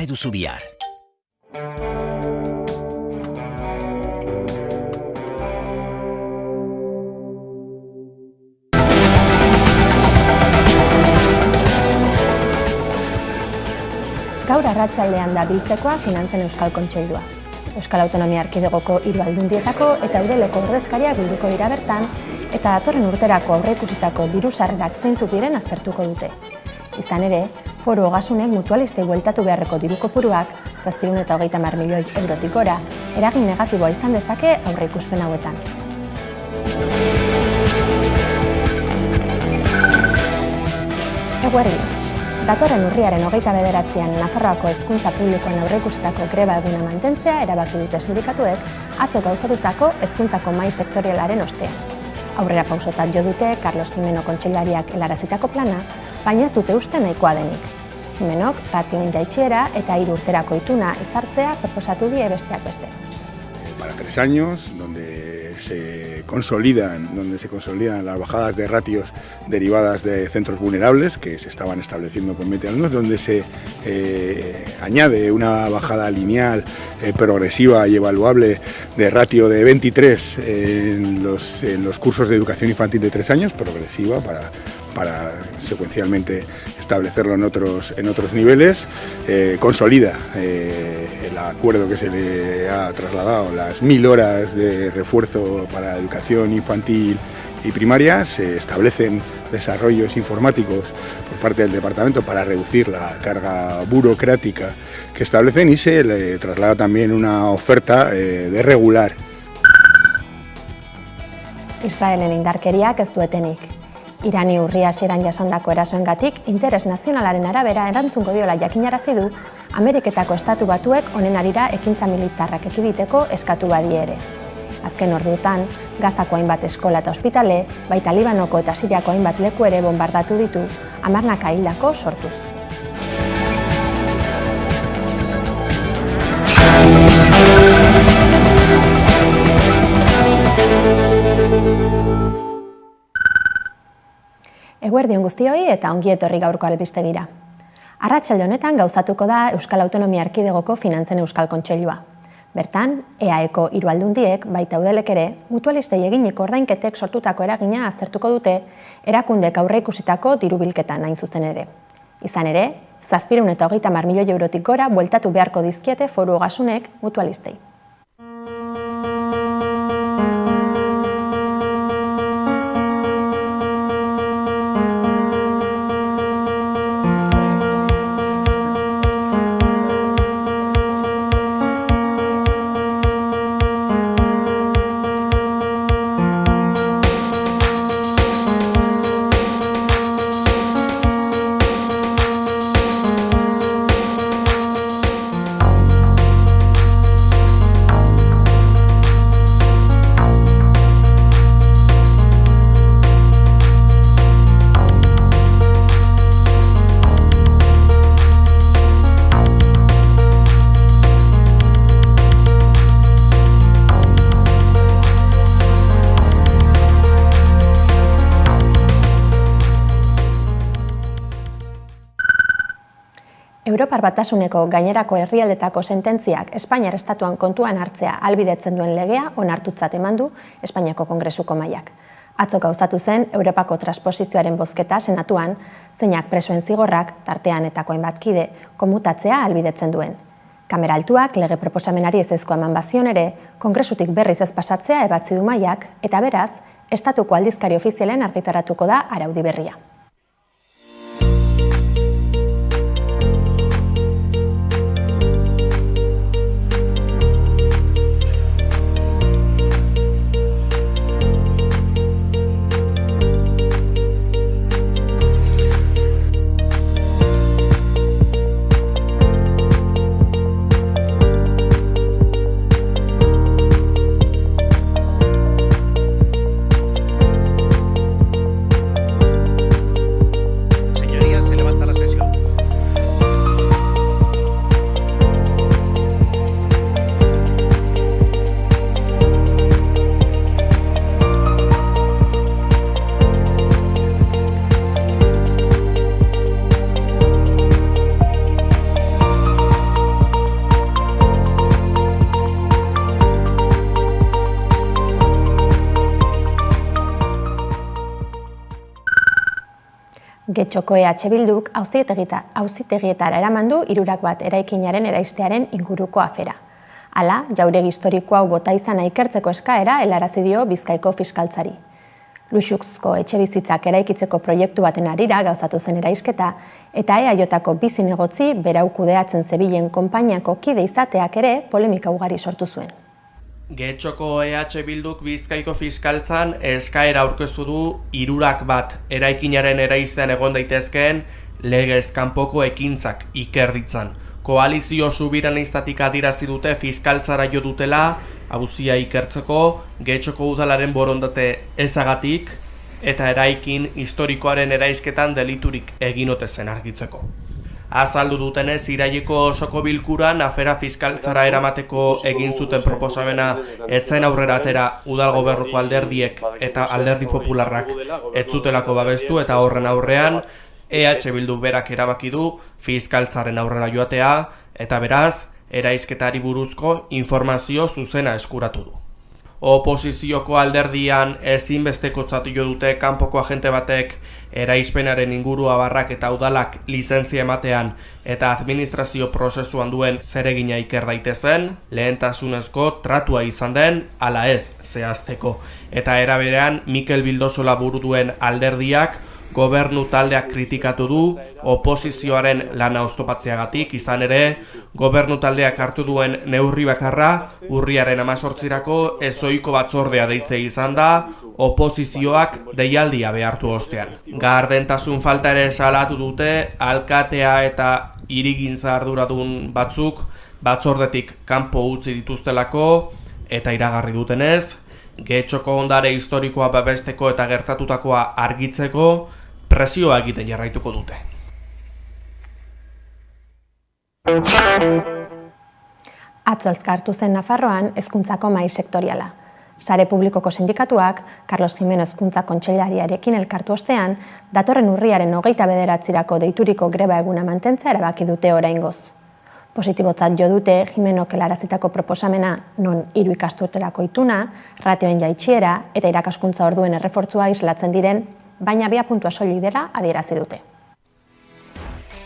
duzu bihar. Gaur arratsaldean da biltzekoa Finantzen Euskal Kontseilua. Euskal Autonomia Erkidegoko 3 aldundietako eta eudeleko ordezkariak bilduko dira bertan, eta datorren urterako aurreikusitako diru-sarrerak zeintzuk diren aztertuko dute. Izan ere, Foru Ogasunek mutualistei bueltatu beharreko diru kopuruak 730 milioi eurotik gora eragin negatiboa izan dezake aurreikuspen hauetan. Eguerdi. Datorren urriaren 29an Nafarroako Hezkuntza Publikoan aurreikusitako greba eguna mantentzea erabaki dute sindikatuek atzo gauzatutako hezkuntzako mahai sektorialaren ostean. Aurrera pausotat jo dute Carlos Jimeno kontseilariak helarazitako plana, baina ez dute uste nahikoa denik. Jimenok ratioen jaitsiera eta 3 urterako ituna ezartzea proposatu die besteak beste. Para 3 años, donde se consolidan las bajadas de ratios derivadas de centros vulnerables que se estaban estableciendo con 20 alumnos, donde se añade una bajada lineal, progresiva y evaluable de ratio de 23 en los cursos de educación infantil de 3 años, progresiva para secuencialmente establecerlo en otros niveles, consolida el acuerdo que se le ha trasladado, las 1000 horas de refuerzo para educación infantil y primaria, se establecen desarrollos informáticos por parte del departamento para reducir la carga burocrática que establecen y se le traslada también una oferta de regular. Israelen indarkeriak ez du etenik. Irani urria hasieran jasandako erasoengatik interes nazionalaren arabera erantzungo diola jakinarazi du Ameriketako Estatu Batuek honen harira ekintza militarrak ekiditeko eskatu badie ere. Azken orduetan, Gazako hainbat eskola eta ospitale, baita Libanoko eta Siriako hainbat leku ere bombardatu ditu, 10 hildako sortuz. Eguerdion guztioi eta ongi etorri gaurko albistegira. Arratsalde honetan gauzatuko da Euskal Autonomia Erkidegoko Finantzen Euskal Kontseilua. Bertan, EAEko 3 aldundiek, baita eudelek ere, mutualistei eginiko ordainketek sortutako eragina aztertuko dute, erakundek aurreikusitako diru-bilketan hain zuzen ere. Izan ere, 730 milioi eurotik gora bueltatu beharko dizkiete Foru Ogasunek mutualistei. Europar Batasuneko gainerako herrialdetako sententziak Espainiar estatuan kontuan hartzea ahalbidetzen duen legea onartutzat eman du Espainiako Kongresuko mahaiak. Atzo gauzatu zen Europako transposizioaren bozketa senatuan, zeinak presoen zigorrak, tartean etako hainbat kide, komutatzea ahalbidetzen duen. Kamera altuak lege proposamenari ezezkoa eman bazion ere, Kongresutik berriz ez pasatzea ebatzi du mahaiak, eta beraz, estatuko aldizkari ofizialen argitaratuko da araudi berria. Getxoko EH Bilduk auzitegietara eraman du 3 eraikinaren eraistearen inguruko afera. Hala, jauregi historiko hau bota izana ikertzeko eskaera helarazi dio Bizkaiko fiskaltzari. Luxuzko etxebizitzak eraikitzeko proiektu baten harira gauzatu zen eraisketa eta EAJko bi zinegotzi berau kudeatzen zebilen konpainiako kide izateak ere polemika ugari sortu zuen. Getxoko EH Bilduk Bizkaiko fiskaltzan eskaera aurkeztu du 3 eraikinaren eraistean egon daitezkeen legez kanpoko ekintzak iker ditzan. Koalizio subiranistatik adierazi dute fiskaltzara jo dutela auzia ikertzeko Getxoko udalaren borondate ezagatik eta eraikin historikoaren eraisketan deliturik egin ote zen argitzeko. Azaldu dutenez, iraileko osoko bilkuran afera fiskaltzara eramateko egin zuten proposamena etzen aurrera atera udal gobernuko alderdiek eta alderdi popularrak ez zutelako babestu eta horren aurrean EH Bildu berak erabaki du fiskaltzaren aurrera joatea eta beraz, eraisketari buruzko informazio zuzena eskuratu du. Oposizioko alderdian ezinbestekotzat jo dute kanpoko agente batek eraispenaren ingurua barrak eta udalak lizentzia ematean eta administrazio prozesuan duen zeregina iker daitezen, lehentasunezko tratua izan den ala ez zehazteko. Eta era berean Mikel Bildosola buru duen alderdiak gobernu taldeak kritikatu du oposizioaren lana oztopatzeagatik, izan ere, gobernu taldeak hartu duen neurri bakarra urriaren 18rako ezohiko batzordea deitze izan da, oposizioak deialdia behartu ostean. Gardentasun falta ere salatu dute alkatea eta hirigintza arduradun batzuk batzordetik kanpo utzi dituztelako eta iragarri dutenez, Getxoko ondare historikoa babesteko eta gertatutakoa argitzeko presioa egiten jarraituko dute. Atzo elkartu zen Nafarroan hezkuntzako mahai sektoriala. Sare publikoko sindikatuak, Carlos Jiménez Hezkuntza Kontseilariarekin elkartu ostean, datorren urriaren 29rako deituriko greba eguna mantentzea erabaki dute oraingoz. Positibotzat jo dute Jimenok helarazitako proposamena non 3 ikasturterako ituna, ratioen jaitsiera eta irakaskuntza orduen errefortzua islatzen diren, baina 2 puntua soilik dela adierazi dute.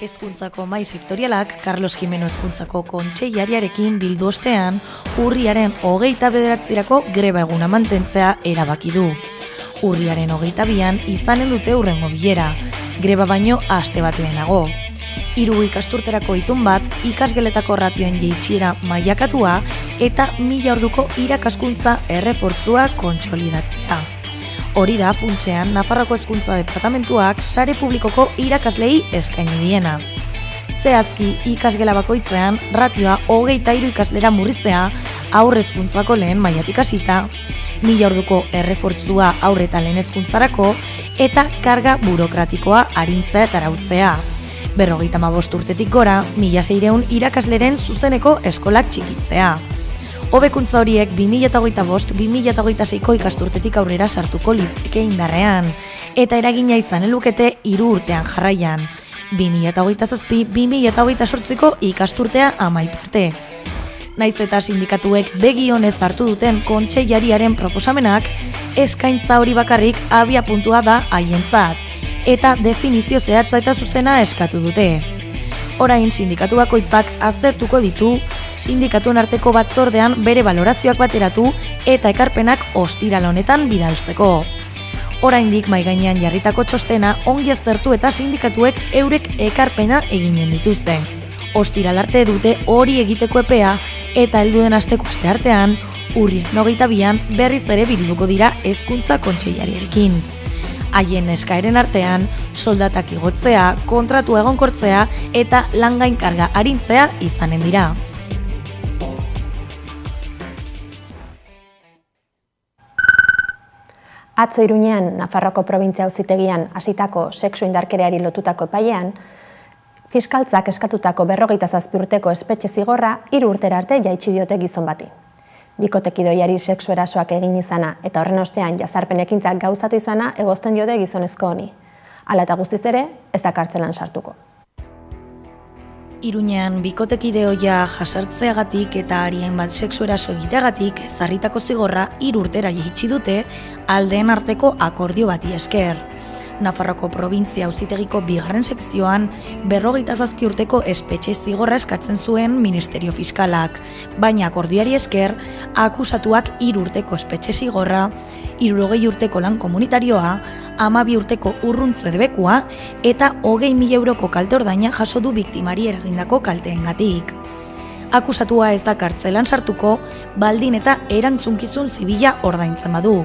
Hezkuntzako mahai sektorialak Carlos Jiménez Hezkuntzako Kontseilariarekin bildu ostean urriaren 29rako greba eguna mantentzea erabaki du. Urriaren 22an izanen dute hurrengo bilera, greba baino aste bat lehenago. 3 ikasturterako itun bat, ikasgeletako ratioen jaitsiera mailakatua eta 1000 orduko irakaskuntza errefortzua kontsolidatzea. Hori da funtsean Nafarroako Hezkuntza Departamentuak sare publikoko irakaslei eskaini diena. Zehazki ikasgela bakoitzean ratioa 23 ikaslera murriztea haur hezkuntzako lehen mailatik hasita, 1000 orduko errefortzua haur eta lehen hezkuntzarako eta karga burokratikoa arintzea eta arautzea. 55 urtetik gora, 1600 irakasleren zuzeneko eskolak txikitzea. Hobekuntza horiek 2025-2026ko ikasturtetik aurrera sartuko lirateke indarrean, eta eragina izan lukete 3 urtean jarraian, 2027-2028ko ikasturtea amaitu arte. Naiz eta sindikatuek begi onez hartu duten kontseilariaren proposamenak, eskaintza hori bakarrik abia puntua da haientzat, eta definizio zehatza eta zuzena eskatu dute. Orain sindikatu bakoitzak aztertuko ditu, sindikatuen arteko batzordean bere balorazioak bateratu eta ekarpenak ostiral honetan bidaltzeko. Oraindik mahai gainean jarritako txostena ongi aztertu eta sindikatuek eurek ekarpena eginen dituzte. Ostiral arte dute hori egiteko epea eta helduen asteko asteartean, urriaren 22an berriz ere bilduko dira Hezkuntza Kontseilariarekin. Haien eskaeren artean, soldatak igotzea, kontratu egonkortzea eta langain karga arintzea izanen dira. Atzo Iruñean, Nafarroako probintzia auzitegian hasitako sexu indarkeriari lotutako epailean, fiskaltzak eskatutako 57 urteko espetxe zigorra 3 urtera arte jaitsi diote gizon bati. Bikotekidoiari sexu erasoak egin izana eta horren ostean jazarpen ekintzak gauzatu izana egozten diote gizonezko honi. Hala eta guztiz ere, ez da kartzelan sartuko. Iruñean bikotekideoia jasartzeagatik eta arien bat sexu eraso egiteagatik ezarritako zigorra 3 urtera jaitsi dute aldeen arteko akordio bati esker. Nafarroko probintzia auzitegiko 2. sekzioan 47 urteko espetxe zigorra eskatzen zuen Ministerio Fiskalak, baina akordioari esker akusatuak 3 urteko espetxe zigorra, 60 urteko lan komunitarioa, 12 urteko urruntze debekua eta 20.000 euroko kalte ordaina jaso du biktimari eragindako kalteengatik. Akusatua ez da kartzelan sartuko, baldin eta erantzunkizun zibila ordaintzen badu.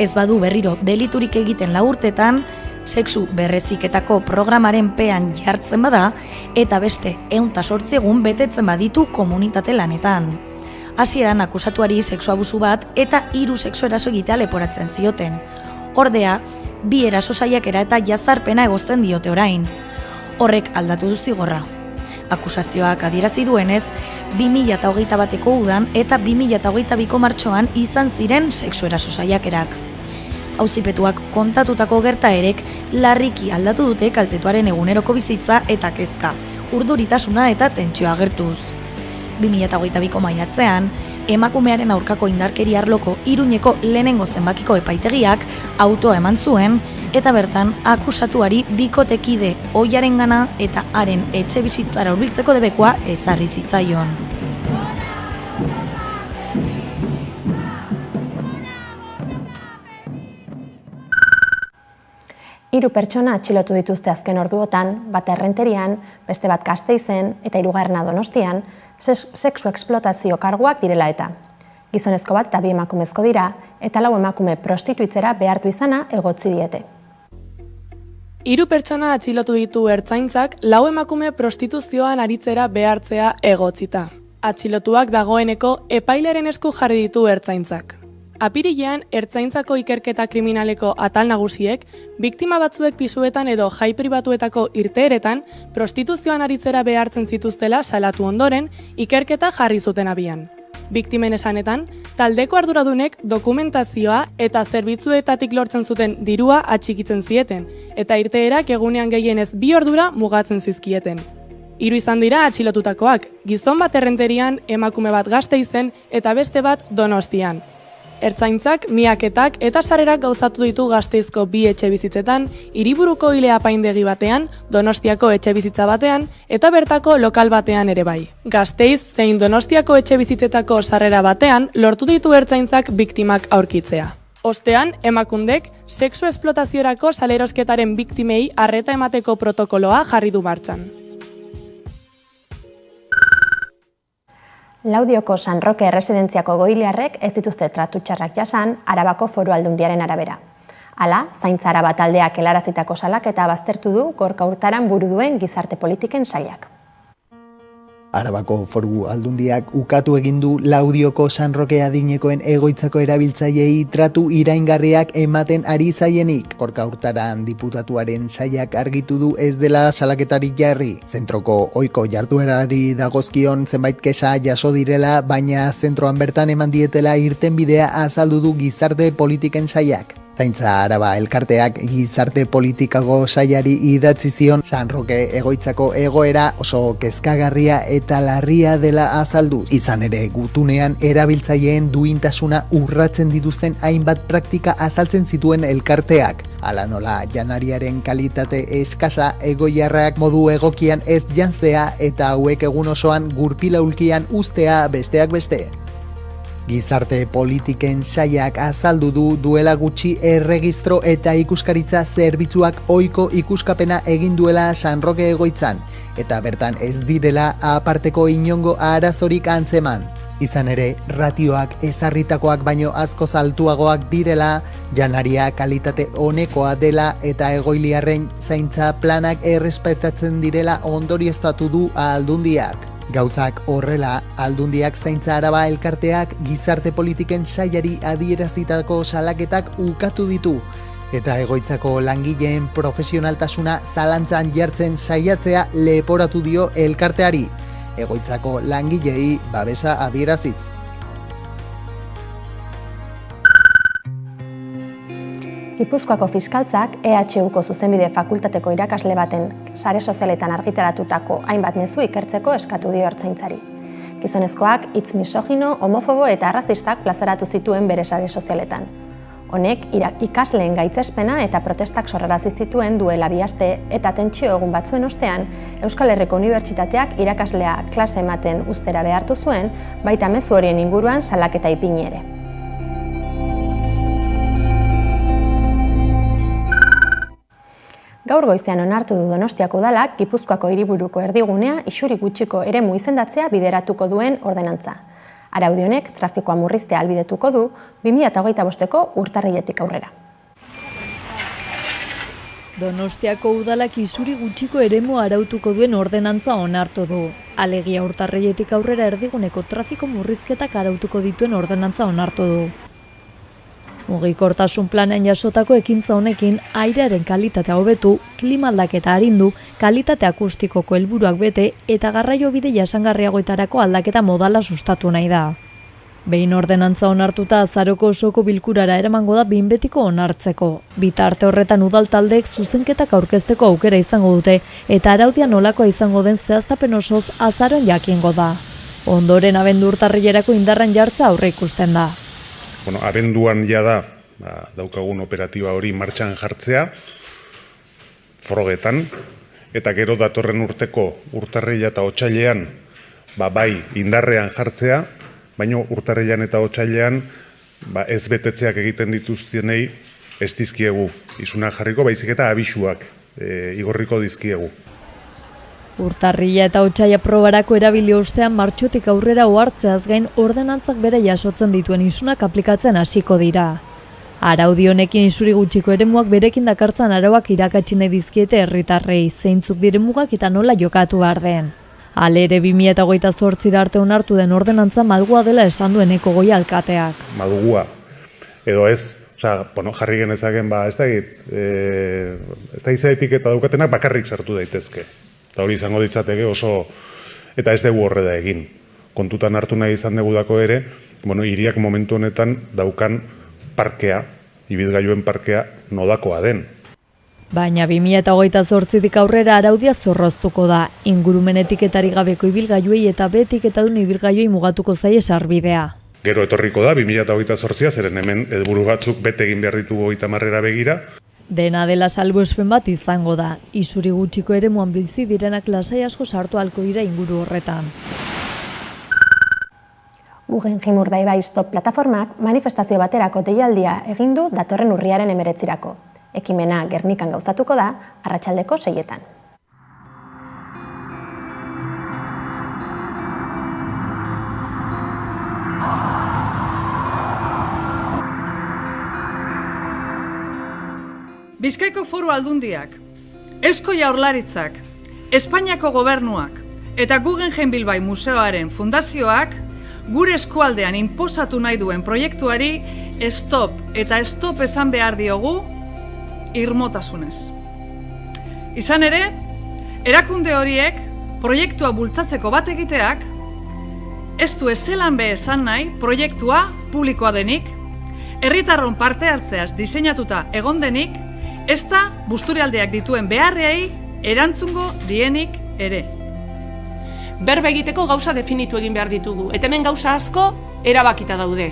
Ez badu berriro deliturik egiten 4 urtetan, sexu berreziketako programaren pean jartzen bada, eta beste 108 egun betetzen baditu komunitate lanetan. Hasieran akusatuari sexu abusu bat eta 3 sexu eraso egitea leporatzen zioten. Ordea, 2 eraso saiakera eta jazarpena egozten diote orain. Horrek aldatu du zigorra. Akusazioak adierazi duenez, 2021ko udan eta 2022ko martxoan izan ziren sexu eraso saiakerak. Auzipetuak kontatutako gertaerek larriki aldatu dute kaltetuaren eguneroko bizitza eta kezka, urduritasuna eta tentsioa agertuz. 2022ko maiatzean, emakumearen aurkako indarkeria arloko Iruñeko lehenengo zenbakiko epaitegiak autoa eman zuen, eta bertan akusatuari bikotekide ohiarengana eta haren etxe bizitzara hurbiltzeko debekua ezarri zitzaion. Hiru pertsona atxilotu dituzte azken orduotan, bat Errenterian, beste bat Gasteizen eta 3. Donostian, sexu esplotazio karguak direla eta. Gizonezko bat eta 2 emakumezko dira, eta 4 emakume prostituitzera behartu izana egotzi diete. 3 pertsona atxilotu ditu ertzaintzak 4 emakume prostituzioan aritzera behartzea egotzita. Atxilotuak dagoeneko epaileren esku jarri ditu ertzaintzak. Apirilean, ertzaintzako ikerketa kriminaleko atal nagusiek, biktima batzuek pisuetan edo jai pribatuetako irteeretan, prostituzioan aritzera behartzen zituztela salatu ondoren, ikerketa jarri zuten abian. Biktimen esanetan, taldeko arduradunek dokumentazioa eta zerbitzuetatik lortzen zuten dirua atxikitzen zieten, eta irteerak egunean gehienez 2 ordura mugatzen zizkieten. 3 izan dira atxilotutakoak, gizon bat Errenterian, emakume bat Gasteizen eta beste bat Donostian. Ertzaintzak, miaketak eta sarrerak gauzatu ditu Gasteizko 2 etxebizitzetan, Hiriburuko ile apaindegi batean, Donostiako etxebizitza batean eta bertako lokal batean ere bai. Gasteiz zein Donostiako etxebizitzetako sarrera batean lortu ditu ertzaintzak biktimak aurkitzea. Ostean, emakundek sexu esplotaziorako salerosketaren biktimei arreta emateko protokoloa jarri du martxan. Laudioko San Roke erresidentziako goiliarrek ez dituzte tratu txarrak jasan Arabako Foru Aldundiaren arabera. Hala, Zaintza Araba taldeak helarazitako salaketa baztertu du Gorka Urtaran buru duen gizarte politiken sailak. Arabako Foru Aldundiak ukatu egin du Laudioko San Roke adinekoen egoitzako erabiltzaileei tratu iraingarriak ematen ari zaienik. Gorka Urtaran diputatuaren sailak argitu du ez dela salaketarik jarri. Zentroko ohiko jarduerari dagozkion zenbait kexa jaso direla, baina zentroan bertan eman dietela irtenbidea azaldu du gizarte politiken sailak. Zaintza Araba elkarteak gizarte politikako sailari idatzi zion San Roke egoitzako egoera oso kezkagarria eta larria dela azalduz. Izan ere, gutunean erabiltzaileen duintasuna urratzen dituzten hainbat praktika azaltzen zituen elkarteak. Hala nola, janariaren kalitate eskasa, egoiarrak modu egokian ez janztea eta hauek egun osoan gurpilaulkian uztea besteak beste. Gizarte politiken sailak azaldu du duela gutxi erregistro eta ikuskaritza zerbitzuak ohiko ikuskapena egin duela San Roke egoitzan, eta bertan ez direla aparteko inongo arazorik antzeman. Izan ere, ratioak ezarritakoak baino askoz altuagoak direla, janaria kalitate onekoa dela eta egoiliarren zaintza planak errespetatzen direla ondorioztatu du Aldundiak. Gauzak horrela, Aldundiak Zaintza Araba elkarteak gizarte politiken sailari adierazitako salaketak ukatu ditu, eta egoitzako langileen profesionaltasuna zalantzan jartzen saiatzea leporatu dio elkarteari, egoitzako langileei babesa adieraziz. Gipuzkoako fiskaltzak EHUko zuzenbide fakultateko irakasle baten sare sozialetan argitaratutako hainbat mezu ikertzeko eskatu dio ertzaintzari. Gizonezkoak hitz misogino, homofobo eta arrazistak plazaratu zituen bere sare sozialetan. Honek ikasleen gaitzespena eta protestak sorrarazi zituen duela 2 aste eta tentsio egun batzuen ostean, Euskal Herriko Unibertsitateak irakaslea klase ematen uztera behartu zuen, baita mezu horien inguruan salaketa ipini ere. Gaur goizean onartu du Donostiako udalak Gipuzkoako hiriburuko erdigunea isuri gutxiko eremu izendatzea bideratuko duen ordenantza. Araudi honek trafikoa murriztea ahalbidetuko du 2025ko urtarriletik aurrera. Donostiako udalak isuri gutxiko eremu arautuko duen ordenantza onartu du. Alegia urtarriletik aurrera erdiguneko trafiko murrizketak arautuko dituen ordenantza onartu du. Mugikortasun planean jasotako ekintza honekin airearen kalitatea hobetu, klima aldaketa arindu, kalitate akustikoko helburuak bete eta garraiobide jasangarriagoetarako aldaketa modala sustatu nahi da. Behin ordenantza onartuta azaroko osoko bilkurara eramango da behin betiko onartzeko. Bitarte horretan udal taldeek zuzenketak aurkezteko aukera izango dute eta araudia nolakoa izango den zehaztapen osoz azaroan jakingo da. Ondoren abendu urtarrilerako indarran jartza aurre ikusten da. Abenduan jada daukagun operatiba hori martxan jartzea, frogetan, eta gero datorren urteko urtarrila eta otsailean bai indarrean jartzea, baina urtarrilan eta otsailean ez betetzeak egiten dituztenei ez dizkiegu isuna jarriko, baizik eta abisuak igorriko dizkiegu. Urtarrila eta otsaila probarako erabili ostean martxotik aurrera ohartzeaz gain ordenantzak bere jasotzen dituen isunak aplikatzen hasiko dira. Araudi honekin isuri gutxiko eremuak berekin dakartzan arauak irakatsi nahi dizkiete herritarrei, zeintzuk diren mugak eta nola jokatu behar den. Halere 2028 arte onartu den ordenantza malgua dela esan duen Eko Goia alkateak. Malgua, edo ez, jarri genezaken, ez da izaetik eta daukatenak bakarrik sartu daitezke. Eta hori izango ditzateke oso, eta ez dugu horreda egin. Kontutan hartu nahi izan degudako ere, hiriak momentu honetan daukan parkea, ibilgailuen parkea nodakoa den. Baina 2028tik aurrera araudia zorroztuko da, ingurumen etiketarik gabeko ibilgailuei eta B-etiketadun ibilgailuei mugatuko zaie sarbidea. Gero etorriko da 2028 zeren hemen helburu batzuk bete egin behar ditugu 30 begira. Dena dela salbuespen bat izango da, isuri gutxiko eremuan bizi direnak lasai asko sartu ahalko dira inguru horretan. Guggenheim Urdaibai Stop plataformak manifestazio baterako deialdia egin du datorren urriaren 19. Ekimena Gernikan gauzatuko da, arratsaldeko 6etan. Bizkaiko Foru Aldundiak, Eusko Jaurlaritzak, Espainiako Gobernuak eta Guggenheim Bilbao Museoaren fundazioak gure eskualdean inposatu nahi duen proiektuari stop eta stop esan behar diogu irmotasunez. Izan ere, erakunde horiek proiektua bultzatzeko bat egiteak ez du ezelan be esan nahi proiektua publikoa denik, herritarron parte hartzeaz diseinatuta egon denik, ez da Busturialdeak dituen beharrei erantzungo dienik ere. Berba egiteko gauza definitu egin behar ditugu, eta hemen gauza asko erabakita daude.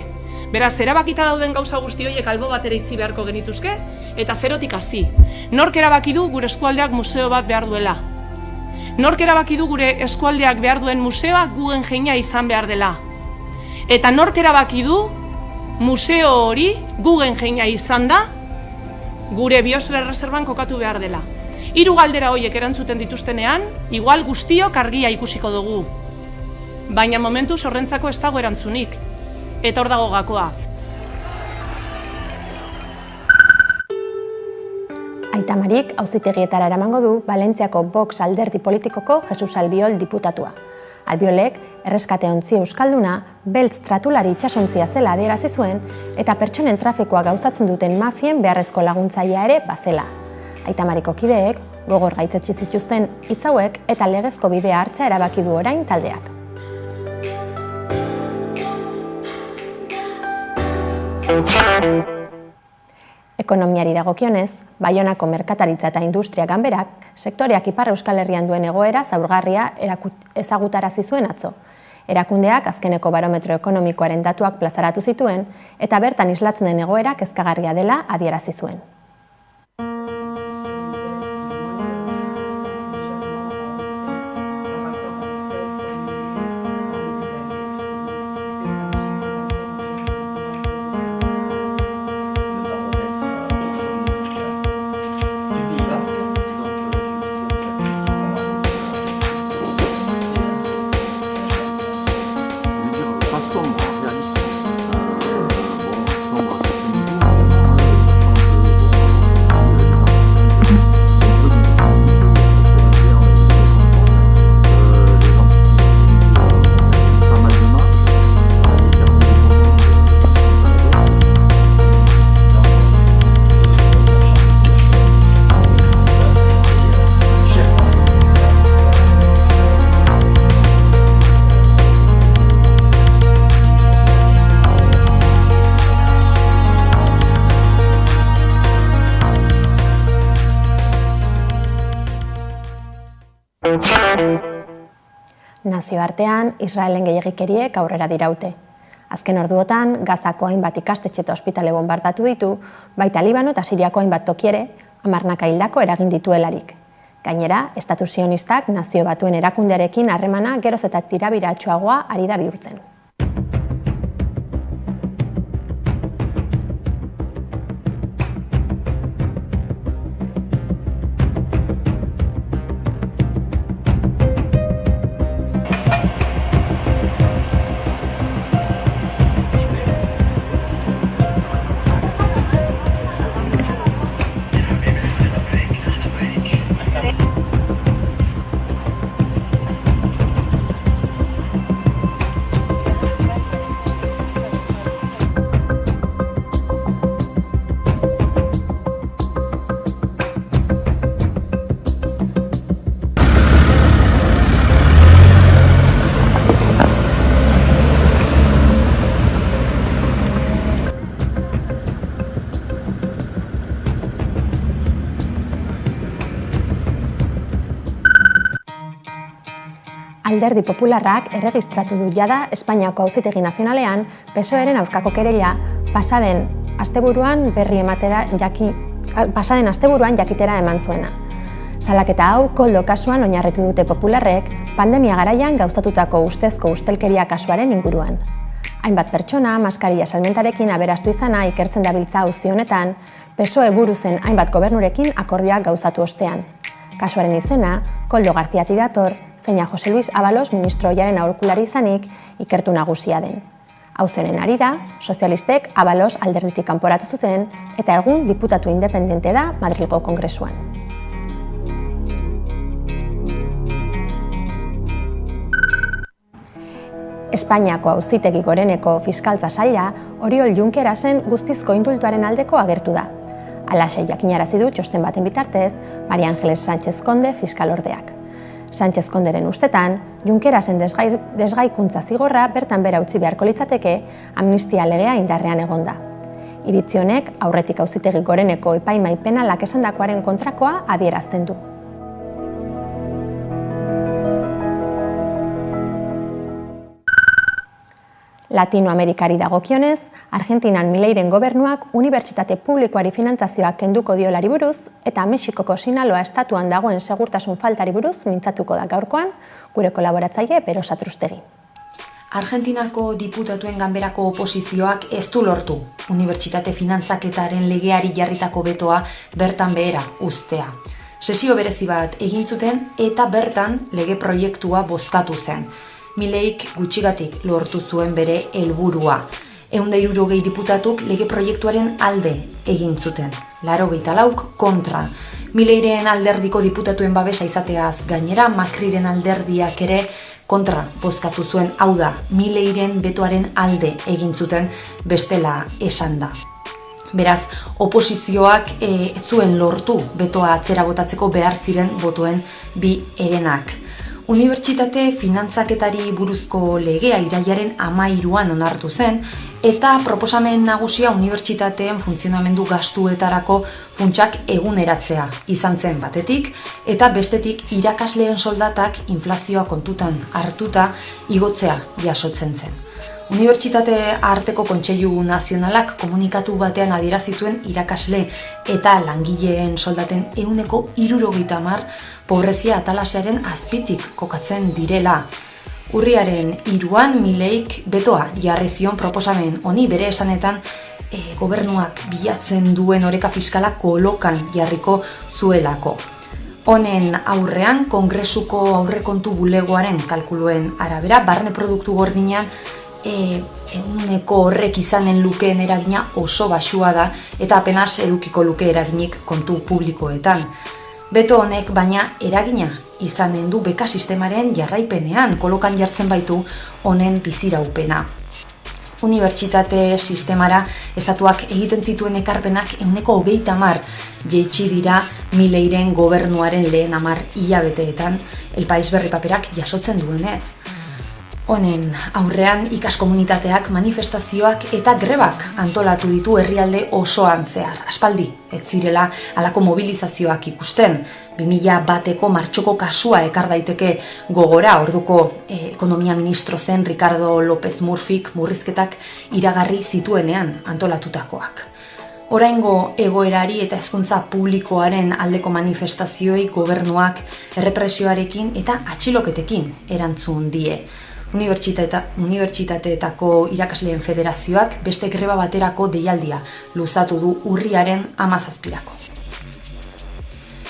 Beraz, erabakita dauden gauza guzti horiek albo batera itzi beharko genituzke, eta zerotik hasi. Nork erabaki du gure eskualdeak museo bat behar duela? Nork erabaki du gure eskualdeak behar duen museoa Guggenheima izan behar dela? Eta nork erabaki du museo hori Guggenheima izan da gure biosfera erreserban kokatu behar dela? 3 galdera horiek erantzuten dituztenean, igual guztiok argia ikusiko dugu. Baina momentu horrentzako ez dago erantzunik. Eta hor dago gakoa. Aitamarik auzitegietara eramango du Valentziako Vox alderdi politikoko Jesus Albiol diputatua. Albiolek erreskateontzi euskalduna beltz tratulari itsasontzia zela adierazi zuen eta pertsonen trafikoa gauzatzen duten mafien beharrezko laguntzailea ere bazela. Aitamariko kideek gogor gaitzetsi zituzten hitz hauek eta legezko bidea hartzea erabaki du orain taldeak. Ekonomiari dagokionez, Baionako merkataritza eta industria ganberak sektoreak Ipar Euskal Herrian duen egoera zaurgarria ezagutarazi zuen atzo. Erakundeak azkeneko barometro ekonomikoaren datuak plazaratu zituen eta bertan islatzen den egoera kezkagarria dela adierazi zuen. Nazioartean, Israelen gehiagikeriek aurrera diraute. Azken orduotan, Gazako hainbat ikastetxe eta ospitale bombardatu ditu, baita Libano eta Siriako hainbat tokiere, 10 hildako eragin dituelarik. Gainera, Estatu Sionistak Nazio Batuen erakundearekin harremana geroz eta tirabiratsuagoa ari da bihurtzen. Alderdi Popularrak erregistratu du jada Espainiako Auzitegi Nazionalean PSOEren aurkako kereila pasaden asteburuan jakitera eman zuena. Salaketa hau koldo kasuan oinarritu dute Popularrek pandemia garaian gauzatutako ustezko ustelkeria kasuaren inguruan. Hainbat pertsona maskarilla salmentarekin aberastu izana ikertzen dabiltza auzi honetan, PSOE buru zen hainbat gobernurekin akordioak gauzatu ostean. Kasuaren izena, Koldo Garziati dator, zeina Jose Luis Abalos ministro ohiaren aholkulari izanik ikertu nagusia den. Auzionen harira, sozialistek Abalos alderditik kanporatu zuten eta egun diputatu independente da Madrilgo Kongresuan. Espainiako Auzitegi Goreneko fiskaltza saila Oriol Junquerasen guztizko indultuaren aldeko agertu da. Halaxe jakinarazi du txosten baten bitartez María Ángeles Sánchez Conde fiskalordeak. Sánchez Konderen ustetan, Junquerasen desgaikuntza zigorra bertan bera utzi beharko litzateke amnistia legea indarrean egonda. Iritzi honek aurretik Auzitegi Goreneko epaimahai penalak esandakoaren kontrakoa adierazten du. Latinoamerikari dagokionez, Argentinan Mileiren gobernuak unibertsitate publikoari finantzazioak kenduko diolari buruz eta Mexikoko Sinaloa estatuan dagoen segurtasun faltari buruz mintzatuko da gaurkoan gure kolaboratzaile Bero Satrustegi. Argentinako diputatuen ganberako oposizioak ez du lortu unibertsitate finantzaketaren legeari jarritako betoa bertan behera uztea. Sesio berezi bat egin zuten eta bertan lege proiektua bozkatu zen. Mileik gutxigatik lortu zuen bere helburua. 160 diputatuk lege proiektuaren alde egin zuten. 84 kontra. Mileiren alderdiko diputatuen babesa izateaz gainera, Macriren alderdiak ere kontra bozkatu zuen, hau da, Mileiren betoaren alde egin zuten bestela esan da. Beraz, oposizioak ez zuen lortu betoa atzera botatzeko behar ziren botoen bi herenak. Unibertsitate finantzaketari buruzko legea irailaren 13an onartu zen, eta proposamen nagusia unibertsitateen funtzionamendu gastuetarako funtsak eguneratzea izan zen batetik, eta bestetik irakasleen soldatak inflazioa kontutan hartuta igotzea jasotzen zen. Unibertsitate arteko Kontseilu Nazionalak komunikatu batean adierazi zuen irakasle eta langileen soldaten 70% pobrezia atalasearen azpitik kokatzen direla. Urriaren 3an Mileik betoa jarri zion proposamen honi, bere esanetan gobernuak bilatzen duen oreka fiskala kolokan jarriko zuelako. Honen aurrean, Kongresuko aurrekontu bulegoaren kalkuluen arabera, barne produktu gordinean eguneko horrek izanen lukeen eragina oso baxua da, eta apenas edukiko luke eraginik kontu publikoetan. Beto honek baina eragina izanen du beka sistemaren jarraipenean, kolokan jartzen baitu honen biziraupena. Unibertsitate sistemara estatuak egiten zituen ekarpenak 30% jaitsi dira Mileiren gobernuaren lehen 10 hilabeteetan, El País Berri paperak jasotzen duenez. Honen aurrean ikaskomunitateak manifestazioak eta grebak antolatu ditu herrialde osoan zehar. Aspaldi, ez zirela halako mobilizazioak ikusten. 2001eko martxoko kasua ekar daiteke gogora, orduko ekonomia ministro zen Ricardo López Murphyk murrizketak iragarri zituenean antolatutakoak. Oraingo egoerari eta hezkuntza publikoaren aldeko manifestazioei gobernuak errepresioarekin eta atxiloketekin erantzun die. Unibertsitateetako irakasleen federazioak beste greba baterako deialdia luzatu du urriaren 17irako.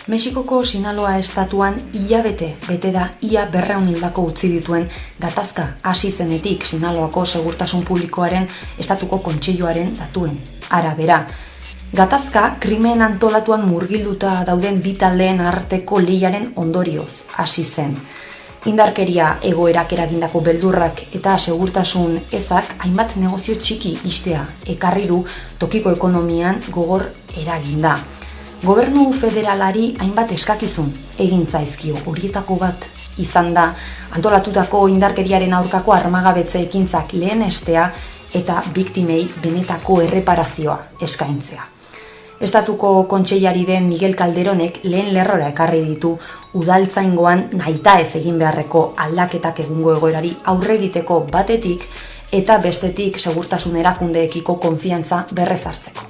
Mexikoko Sinaloa estatuan hilabete bete da ia 200 hildako utzi dituen gatazka hasi zenetik Sinaloako segurtasun publikoaren estatuko kontseiluaren datuen arabera. Gatazka krimen antolatuan murgilduta dauden bi taldeen arteko lehiaren ondorioz hasi zen. Indarkeria egoerak eragindako beldurrak eta segurtasun ezak hainbat negozio txiki istea ekarri du tokiko ekonomian gogor eraginda. Gobernu federalari hainbat eskakizun egin zaizkio, horietako bat izan da antolatutako indarkeriaren aurkako armagabetze ekintzak lehenestea eta biktimei benetako erreparazioa eskaintzea. Estatuko kontseilari den Miguel Calderonek lehen lerrora ekarri ditu udaltzaingoan nahitaez egin beharreko aldaketak egungo egoerari aurre egiteko batetik eta bestetik segurtasun erakundeekiko konfiantza berrezartzeko.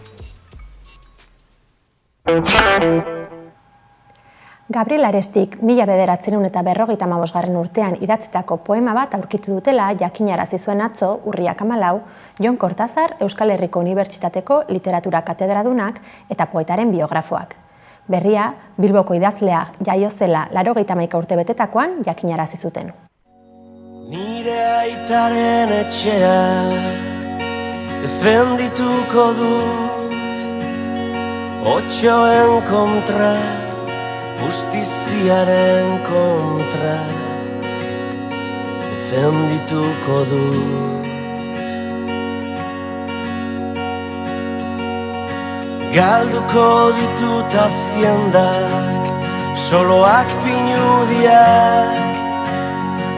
Gabriel Arestik 1955 urtean idatzitako poema bat aurkitu dutela jakinarazi zuen atzo urriak 14 Jon Kortazar Euskal Herriko Unibertsitateko literatura katedradunak eta poetaren biografoak. Berria, Bilboko idazlea jaio zela 91 urte betetakoan jakinarazi zuten. Nire aitaren etxea defendituko dut, otxoen kontra, justiziaren kontra, defendituko dut. Galduko ditut aziendak, soloak pinudiak,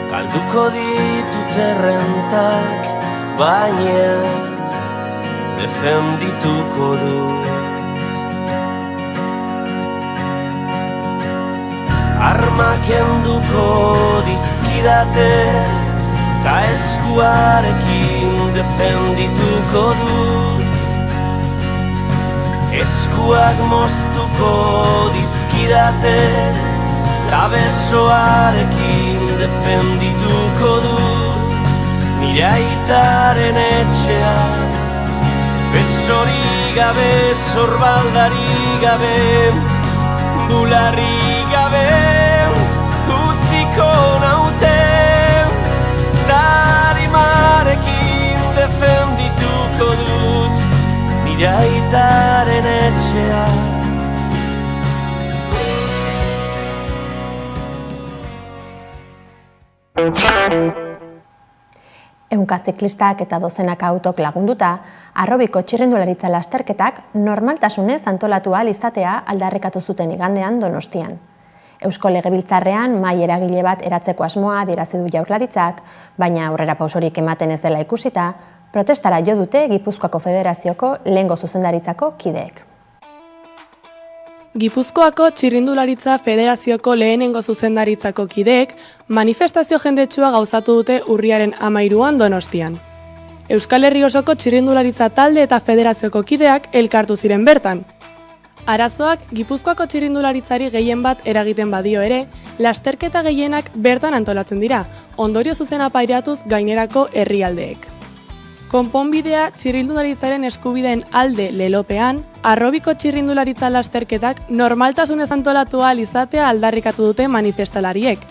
galduko ditut errentak, baina defendituko dut. Armak enduko dizkidate, ta eskuarekin defendituko dut. Eskuak moztuko dizkidate, trabesoarekin defendituko dut. Nire aitaren etxea, besori gabe, zorbaldari gabe, bularri gabe, utziko naute, tarimarekin defendituko dut. Nire aitaren etxea. Ehunka ziklistak eta dozenaka autok lagunduta, Arrobiko txirrindularitza lasterketak normaltasunez antolatu ahal izatea aldarrikatu zuten igandean Donostian. Eusko Legebiltzarrean mahai eragile bat eratzeko asmoa adierazi du Jaurlaritzak, baina aurrera pausorik ematen ez dela ikusita, protestara jo dute Gipuzkoako Federazioko lehengo zuzendaritzako kideek. Gipuzkoako Txirrindularitza Federazioko lehenengo zuzendaritzako kideek manifestazio jendetsua gauzatu dute urriaren 13an Donostian. Euskal Herri osoko txirrindularitza talde eta federazioko kideak elkartu ziren bertan. Arazoak Gipuzkoako txirrindularitzari gehien bat eragiten badio ere, lasterketa gehienak bertan antolatzen dira, ondorio zuzena pairatuz gainerako herrialdeek. Konponbidea txirrindularitzaren eskubideen alde lelopean, Harrobiko txirrindularitza lasterketak normaltasunez antolatu ahal izatea aldarrikatu dute manifestalariek.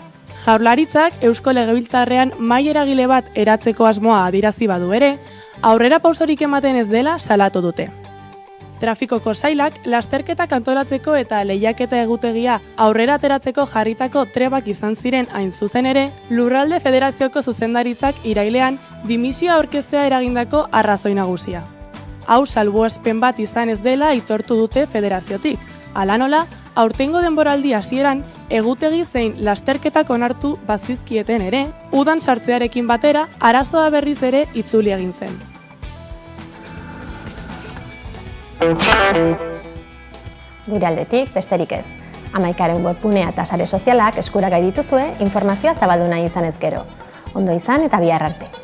Jaurlaritzak Eusko Legebiltzarrean mahai eragile bat eratzeko asmoa adierazi badu ere, aurrera pausorik ematen ez dela salatu dute. Trafikoko sailak lasterketak antolatzeko eta lehiaketa egutegia aurrera ateratzeko jarritako trebak izan ziren hain zuzen ere, Lurralde Federazioko zuzendaritzak irailean dimisioa aurkeztea eragindako arrazoi nagusia. Hau salbuespen bat izan ez dela aitortu dute federaziotik. Hala nola, aurtengo denboraldi hasieran egutegi zein lasterketak onartu bazizkieten ere, udan sartzearekin batera arazoa berriz ere itzuli egin zen. Gure aldetik, besterik ez. 11aren webgunea eta sare sozialak eskuragai dituzue informazioa zabaldu nahi izanez gero. Ondo izan eta bihar arte.